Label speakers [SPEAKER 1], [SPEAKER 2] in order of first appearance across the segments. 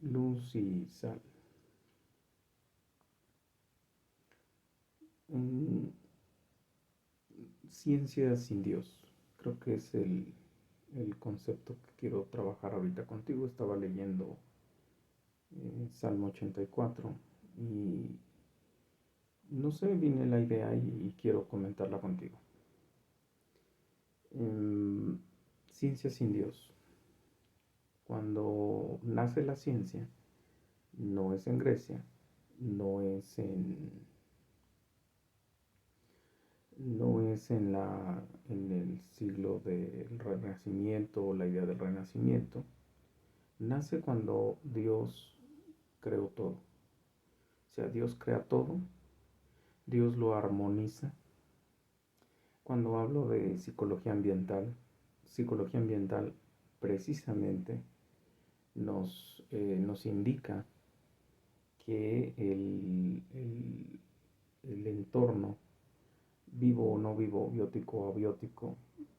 [SPEAKER 1] Luz y sal. Mm, Ciencia sin Dios. Creo que es el concepto que quiero trabajar ahorita contigo. Estaba leyendo Salmo 84 y no sé, viene la idea y quiero comentarla contigo. Em, Ciencia sin Dios. Cuando nace la ciencia, no es en Grecia, no es en el siglo del Renacimiento o la idea del Renacimiento. Nace cuando Dios creó todo. O sea, Dios crea todo, Dios lo armoniza. Cuando hablo de psicología ambiental precisamente nos indica que el entorno, vivo o no vivo, biótico o abiótico,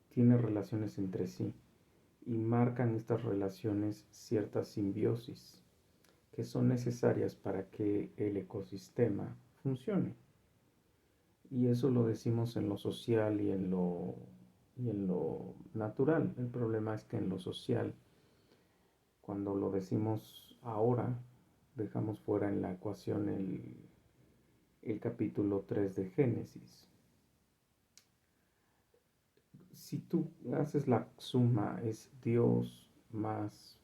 [SPEAKER 1] tiene relaciones entre sí y marcan estas relaciones ciertas simbiosis que son necesarias para que el ecosistema funcione. Y eso lo decimos en lo social y en lo natural. El problema es que en lo social, cuando lo decimos ahora, dejamos fuera en la ecuación el capítulo 3 de Génesis. Si tú haces la suma, es Dios más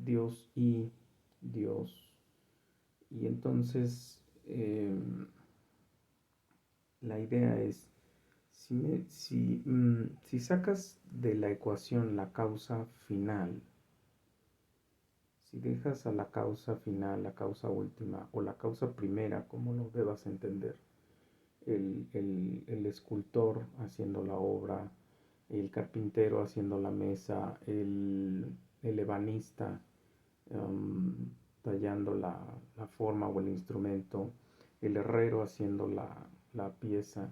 [SPEAKER 1] Dios y Dios. Y entonces la idea es, si sacas de la ecuación la causa final, si dejas a la causa final, la causa última o la causa primera, como lo debas entender, el escultor haciendo la obra, el carpintero haciendo la mesa, el ebanista um, tallando la forma o el instrumento, el herrero haciendo la pieza,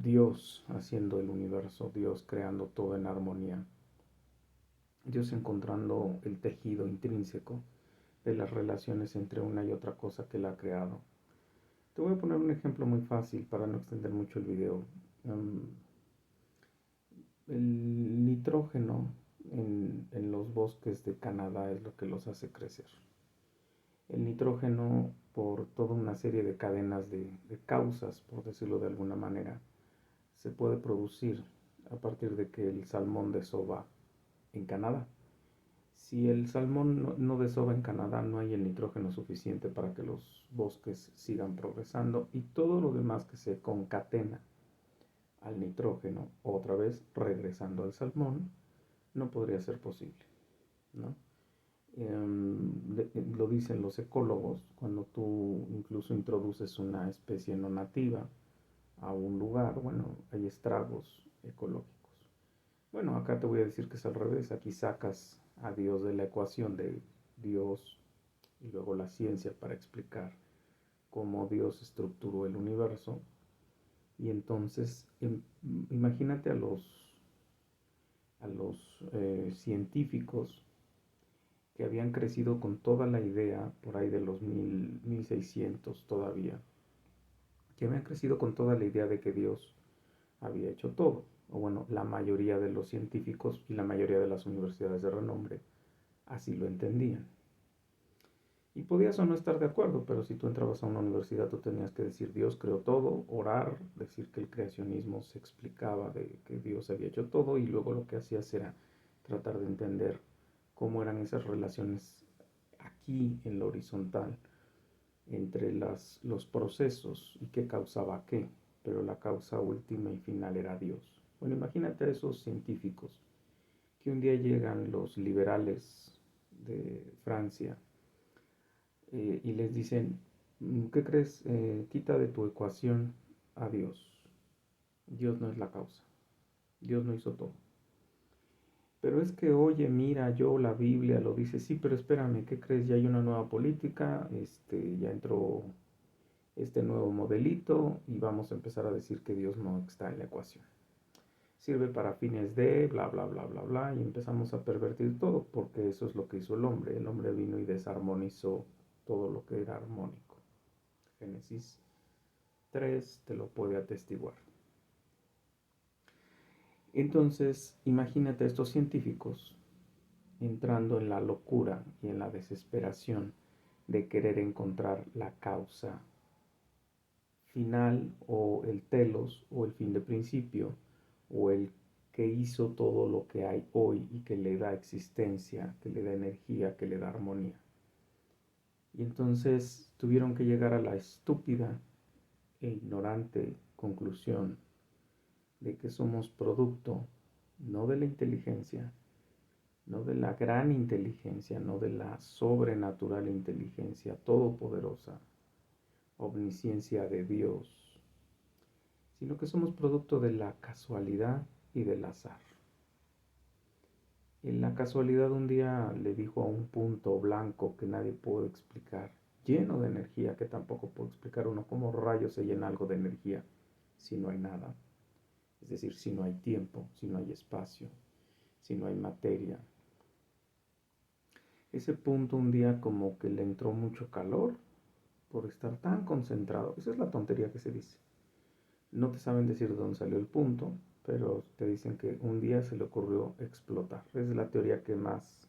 [SPEAKER 1] Dios haciendo el universo, Dios creando todo en armonía, Dios encontrando el tejido intrínseco de las relaciones entre una y otra cosa que Él ha creado. Te voy a poner un ejemplo muy fácil para no extender mucho el video. El nitrógeno en los bosques de Canadá es lo que los hace crecer. El nitrógeno, por toda una serie de cadenas de causas, por decirlo de alguna manera, se puede producir a partir de que el salmón desova en Canadá. Si el salmón no desova en Canadá, no hay el nitrógeno suficiente para que los bosques sigan progresando y todo lo demás que se concatena al nitrógeno, otra vez regresando al salmón, no podría ser posible, ¿no? Lo dicen los ecólogos, cuando tú incluso introduces una especie no nativa a un lugar, bueno, hay estragos ecológicos. Bueno, acá te voy a decir que es al revés, aquí sacas a Dios de la ecuación de Dios y luego la ciencia para explicar cómo Dios estructuró el universo. Y entonces, imagínate a los científicos que habían crecido con toda la idea, por ahí de los 1600 todavía, que habían crecido con toda la idea de que Dios había hecho todo, o bueno, la mayoría de los científicos y la mayoría de las universidades de renombre así lo entendían. Y podías o no estar de acuerdo, pero si tú entrabas a una universidad tú tenías que decir Dios creó todo, orar, decir que el creacionismo se explicaba de que Dios había hecho todo y luego lo que hacías era tratar de entender cómo eran esas relaciones aquí en lo horizontal entre los procesos y qué causaba qué, pero la causa última y final era Dios. Bueno, imagínate a esos científicos que un día llegan los liberales de Francia y les dicen, ¿qué crees? Quita de tu ecuación a Dios. Dios no es la causa. Dios no hizo todo. Pero es que, oye, mira, yo la Biblia lo dice, sí, pero espérame, ¿qué crees? Ya hay una nueva política, ya entró este nuevo modelito y vamos a empezar a decir que Dios no está en la ecuación. sirve para fines de bla, bla, bla, bla, bla, y empezamos a pervertir todo, porque eso es lo que hizo el hombre. El hombre vino y desarmonizó todo lo que era armónico. Génesis 3 te lo puede atestiguar. Entonces, imagínate a estos científicos entrando en la locura y en la desesperación de querer encontrar la causa final o el telos o el fin de principio o el que hizo todo lo que hay hoy y que le da existencia, que le da energía, que le da armonía. Y entonces tuvieron que llegar a la estúpida e ignorante conclusión de que somos producto no de la inteligencia, no de la gran inteligencia, no de la sobrenatural inteligencia todopoderosa, omnisciencia de Dios, sino que somos producto de la casualidad y del azar. En la casualidad un día le dijo a un punto blanco que nadie puede explicar, lleno de energía que tampoco puede explicar uno cómo rayos se llena algo de energía si no hay nada. Es decir, si no hay tiempo, si no hay espacio, si no hay materia. Ese punto un día como que le entró mucho calor por estar tan concentrado. Esa es la tontería que se dice. No te saben decir de dónde salió el punto, pero te dicen que un día se le ocurrió explotar. Esa es la teoría que más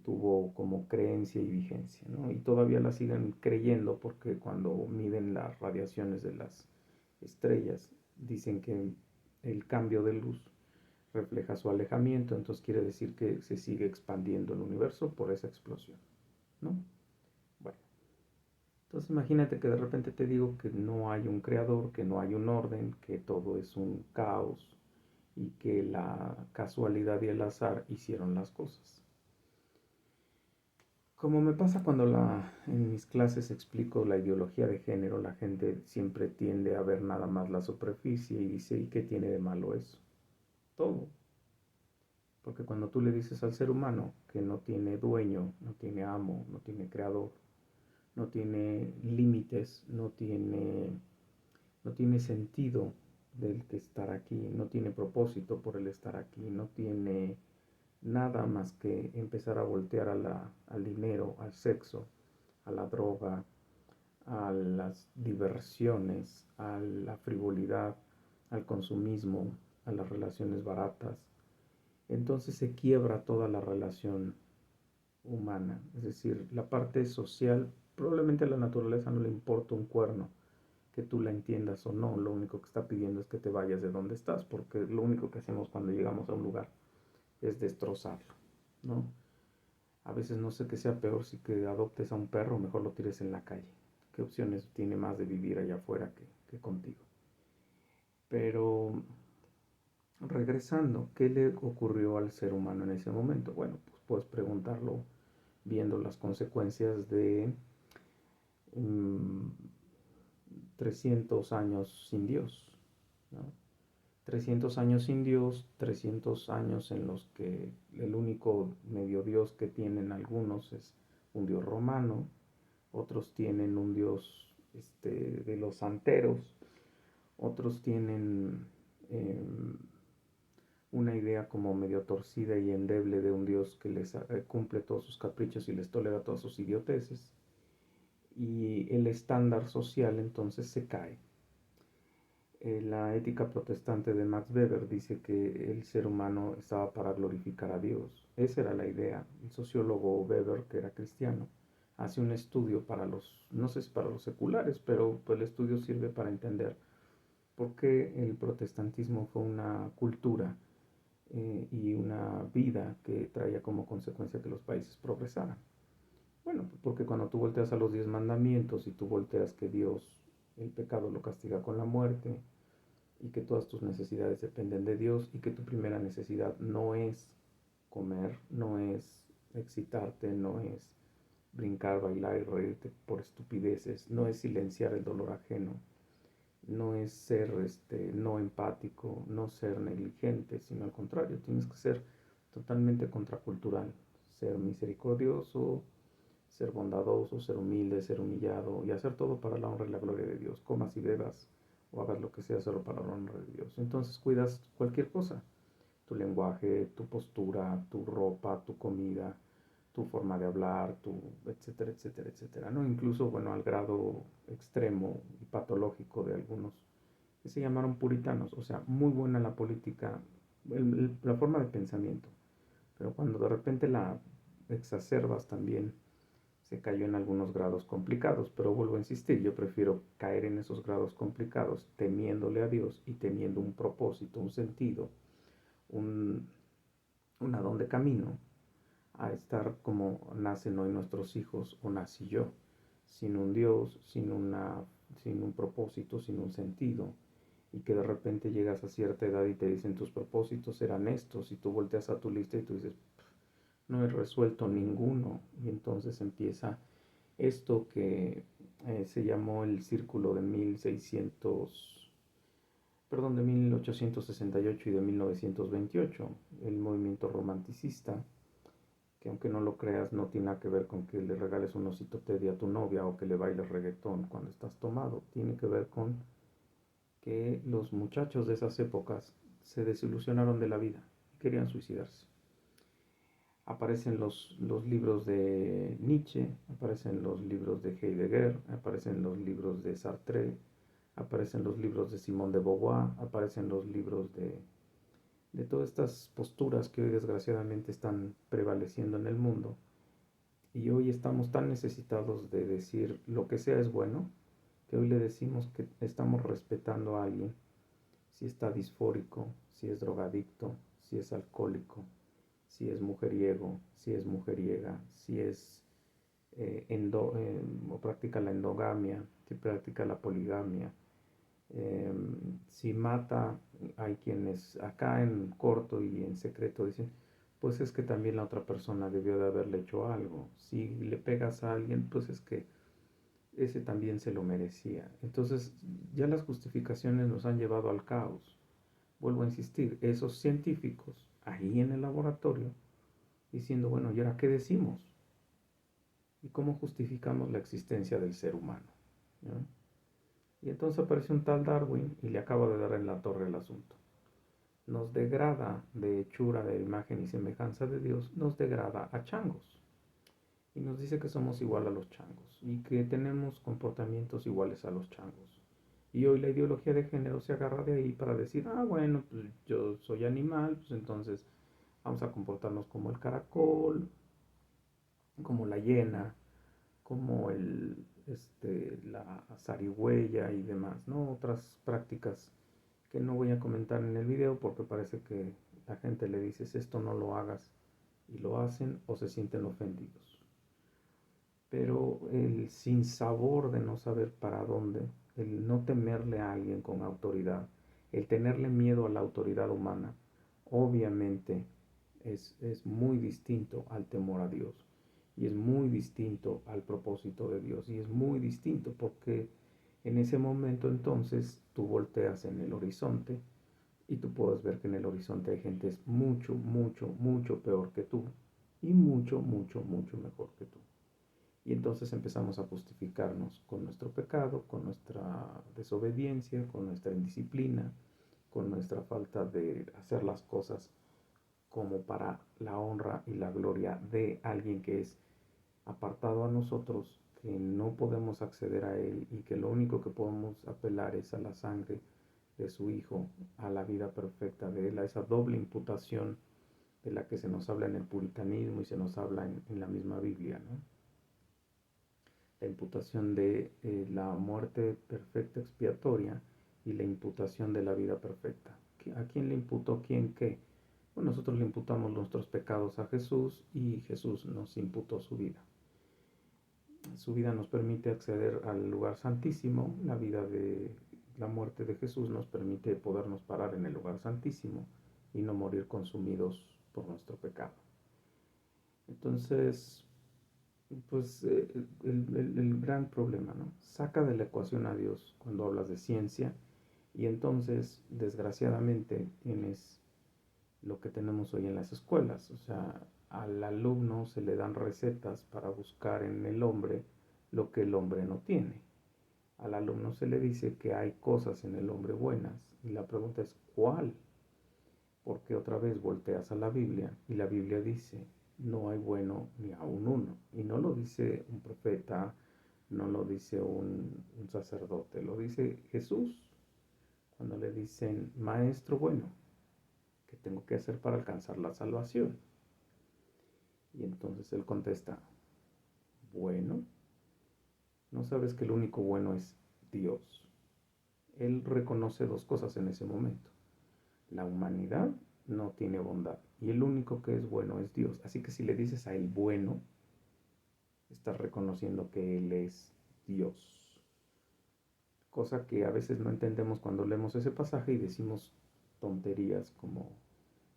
[SPEAKER 1] tuvo como creencia y vigencia, ¿no? Y todavía la siguen creyendo porque cuando miden las radiaciones de las estrellas, dicen que el cambio de luz refleja su alejamiento, entonces quiere decir que se sigue expandiendo el universo por esa explosión, ¿no? Bueno, entonces imagínate que de repente te digo que no hay un creador, que no hay un orden, que todo es un caos y que la casualidad y el azar hicieron las cosas. Como me pasa cuando en mis clases explico la ideología de género, la gente siempre tiende a ver nada más la superficie y dice, ¿y qué tiene de malo eso? Todo. Porque cuando tú le dices al ser humano que no tiene dueño, no tiene amo, no tiene creador, no tiene límites, no tiene sentido del que estar aquí, no tiene propósito por el estar aquí, no tiene nada más que empezar a voltear al dinero, al sexo, a la droga, a las diversiones, a la frivolidad, al consumismo, a las relaciones baratas. Entonces se quiebra toda la relación humana, es decir, la parte social, probablemente a la naturaleza no le importa un cuerno que tú la entiendas o no, lo único que está pidiendo es que te vayas de donde estás, porque lo único que hacemos cuando llegamos a un lugar es destrozarlo, ¿no? A veces no sé qué sea peor, si que adoptes a un perro o mejor lo tires en la calle. ¿Qué opciones tiene más de vivir allá afuera que contigo? Pero regresando, ¿qué le ocurrió al ser humano en ese momento? Bueno, pues puedes preguntarlo viendo las consecuencias de 300 años sin Dios, ¿no? 300 años sin Dios, 300 años en los que el único medio Dios que tienen algunos es un Dios romano, otros tienen un Dios de los santeros, otros tienen una idea como medio torcida y endeble de un Dios que les cumple todos sus caprichos y les tolera todas sus idioteces. Y el estándar social entonces se cae. La ética protestante de Max Weber dice que el ser humano estaba para glorificar a Dios. Esa era la idea. El sociólogo Weber, que era cristiano, hace un estudio para no sé si para los seculares, pero pues, el estudio sirve para entender por qué el protestantismo fue una cultura y una vida que traía como consecuencia que los países progresaran. Bueno, porque cuando tú volteas a los 10 mandamientos y tú volteas que Dios el pecado lo castiga con la muerte y que todas tus necesidades dependen de Dios y que tu primera necesidad no es comer, no es excitarte, no es brincar, bailar y reírte por estupideces, no es silenciar el dolor ajeno, no es ser no empático, no ser negligente, sino al contrario, tienes que ser totalmente contracultural, ser misericordioso, ser bondadoso, ser humilde, ser humillado y hacer todo para la honra y la gloria de Dios, comas y bebas o hagas lo que sea solo para la honra de Dios. Entonces cuidas cualquier cosa, tu lenguaje, tu postura, tu ropa, tu comida, tu forma de hablar, tu etcétera, etcétera, etcétera, ¿no? Incluso, bueno, al grado extremo y patológico de algunos que se llamaron puritanos, o sea, muy buena la política, la forma de pensamiento, pero cuando de repente la exacerbas también se cayó en algunos grados complicados, pero vuelvo a insistir, yo prefiero caer en esos grados complicados temiéndole a Dios y teniendo un propósito, un sentido, un, un adón de camino, a estar como nacen hoy nuestros hijos o nací yo, sin un Dios, sin un propósito, sin un sentido, y que de repente llegas a cierta edad y te dicen tus propósitos eran estos, y tú volteas a tu lista y tú dices, no he resuelto ninguno, y entonces empieza esto que se llamó el círculo de 1600, perdón, de 1868 y de 1928, el movimiento romanticista, que aunque no lo creas no tiene nada que ver con que le regales un osito Teddy a tu novia o que le bailes reggaetón cuando estás tomado, tiene que ver con que los muchachos de esas épocas se desilusionaron de la vida y querían suicidarse. Aparecen los libros de Nietzsche, aparecen los libros de Heidegger, aparecen los libros de Sartre, aparecen los libros de Simone de Beauvoir, aparecen los libros de todas estas posturas que hoy desgraciadamente están prevaleciendo en el mundo. Y hoy estamos tan necesitados de decir lo que sea es bueno, que hoy le decimos que estamos respetando a alguien, si está disfórico, si es drogadicto, si es alcohólico, si es mujeriego, si es mujeriega, si es o practica la endogamia, si practica la poligamia, si mata, hay quienes acá en corto y en secreto dicen, pues es que también la otra persona debió de haberle hecho algo. Si le pegas a alguien, pues es que ese también se lo merecía. Entonces ya las justificaciones nos han llevado al caos. Vuelvo a insistir, esos científicos ahí en el laboratorio diciendo, bueno, ¿y ahora qué decimos? ¿Y cómo justificamos la existencia del ser humano? ¿No? Y entonces aparece un tal Darwin y le acaba de dar en la torre el asunto. Nos degrada de hechura de imagen y semejanza de Dios, nos degrada a changos. Y nos dice que somos igual a los changos y que tenemos comportamientos iguales a los changos. Y hoy la ideología de género se agarra de ahí para decir, ah, bueno, pues yo soy animal, pues entonces vamos a comportarnos como el caracol, como la hiena, como la zarigüeya y demás, ¿no? Otras prácticas que no voy a comentar en el video porque parece que la gente le dices esto no lo hagas y lo hacen o se sienten ofendidos. Pero el sinsabor de no saber para dónde, el no temerle a alguien con autoridad, el tenerle miedo a la autoridad humana, obviamente es muy distinto al temor a Dios y es muy distinto al propósito de Dios y es muy distinto porque en ese momento entonces tú volteas en el horizonte y tú puedes ver que en el horizonte hay gente mucho, mucho, mucho peor que tú y mucho, mucho, mucho mejor que tú. Y entonces empezamos a justificarnos con nuestro pecado, con nuestra desobediencia, con nuestra indisciplina, con nuestra falta de hacer las cosas como para la honra y la gloria de alguien que es apartado a nosotros, que no podemos acceder a Él y que lo único que podemos apelar es a la sangre de su Hijo, a la vida perfecta de Él, a esa doble imputación de la que se nos habla en el puritanismo y se nos habla en la misma Biblia, ¿no? La imputación de la muerte perfecta expiatoria y la imputación de la vida perfecta. ¿A quién le imputó quién qué? Bueno, nosotros le imputamos nuestros pecados a Jesús y Jesús nos imputó su vida. Su vida nos permite acceder al lugar santísimo, la muerte de Jesús nos permite podernos parar en el lugar santísimo y no morir consumidos por nuestro pecado. Entonces, pues el gran problema, ¿no? Saca de la ecuación a Dios cuando hablas de ciencia y entonces, desgraciadamente, tienes lo que tenemos hoy en las escuelas, o sea, al alumno se le dan recetas para buscar en el hombre lo que el hombre no tiene. Al alumno se le dice que hay cosas en el hombre buenas y la pregunta es ¿cuál? Porque otra vez volteas a la Biblia y la Biblia dice no hay bueno ni aun uno. Y no lo dice un profeta, no lo dice un sacerdote, lo dice Jesús cuando le dicen maestro bueno, ¿qué tengo que hacer para alcanzar la salvación? Y entonces él contesta, bueno, ¿no sabes que el único bueno es Dios? Él reconoce dos cosas en ese momento. La humanidad no tiene bondad y el único que es bueno es Dios. Así que si le dices a él bueno, estás reconociendo que Él es Dios. Cosa que a veces no entendemos cuando leemos ese pasaje y decimos tonterías como,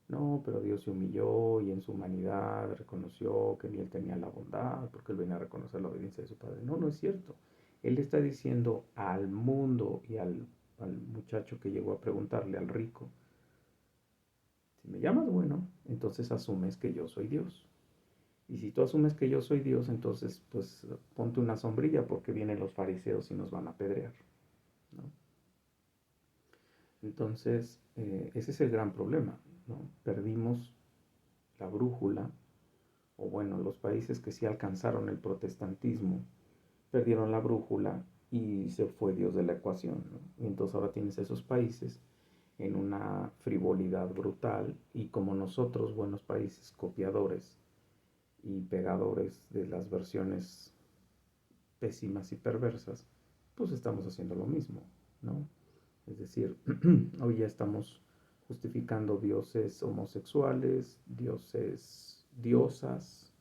[SPEAKER 1] no, pero Dios se humilló y en su humanidad reconoció que ni Él tenía la bondad porque Él venía a reconocer la obediencia de su Padre. No, no es cierto. Él está diciendo al mundo y al muchacho que llegó a preguntarle, al rico, si me llamas bueno, entonces asumes que yo soy Dios. Y si tú asumes que yo soy Dios, entonces pues ponte una sombrilla porque vienen los fariseos y nos van a apedrear, ¿no? Entonces, ese es el gran problema, ¿no? Perdimos la brújula, o bueno, los países que sí alcanzaron el protestantismo, perdieron la brújula y se fue Dios de la ecuación, ¿no? Y entonces ahora tienes esos países en una frivolidad brutal y como nosotros, buenos países, copiadores y pegadores de las versiones pésimas y perversas, pues estamos haciendo lo mismo, ¿no? Es decir, hoy ya estamos justificando dioses homosexuales, dioses, diosas,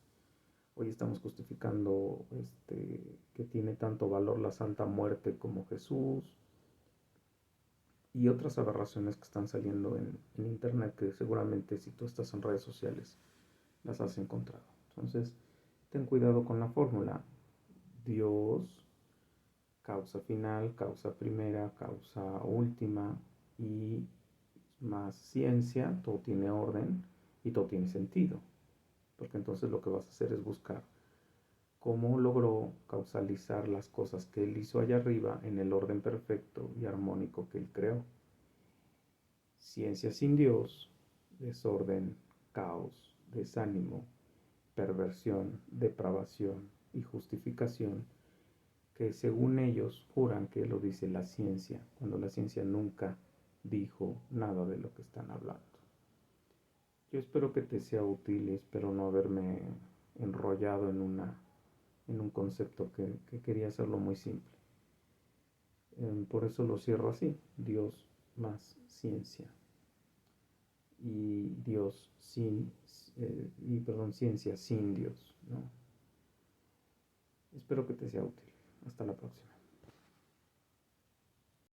[SPEAKER 1] hoy estamos justificando que tiene tanto valor la Santa Muerte como Jesús y otras aberraciones que están saliendo en internet que seguramente si tú estás en redes sociales las has encontrado. Entonces, ten cuidado con la fórmula. Dios, causa final, causa primera, causa última y más ciencia, todo tiene orden y todo tiene sentido. Porque entonces lo que vas a hacer es buscar cómo logró causalizar las cosas que él hizo allá arriba en el orden perfecto y armónico que él creó. Ciencia sin Dios, desorden, caos, desánimo, perversión, depravación y justificación que según ellos juran que lo dice la ciencia, cuando la ciencia nunca dijo nada de lo que están hablando. Yo espero que te sea útil y espero no haberme enrollado en un concepto que quería hacerlo muy simple. Por eso lo cierro así, Dios más ciencia y Dios sin, ciencia sin Dios, ¿no? Espero que te sea útil. Hasta la próxima.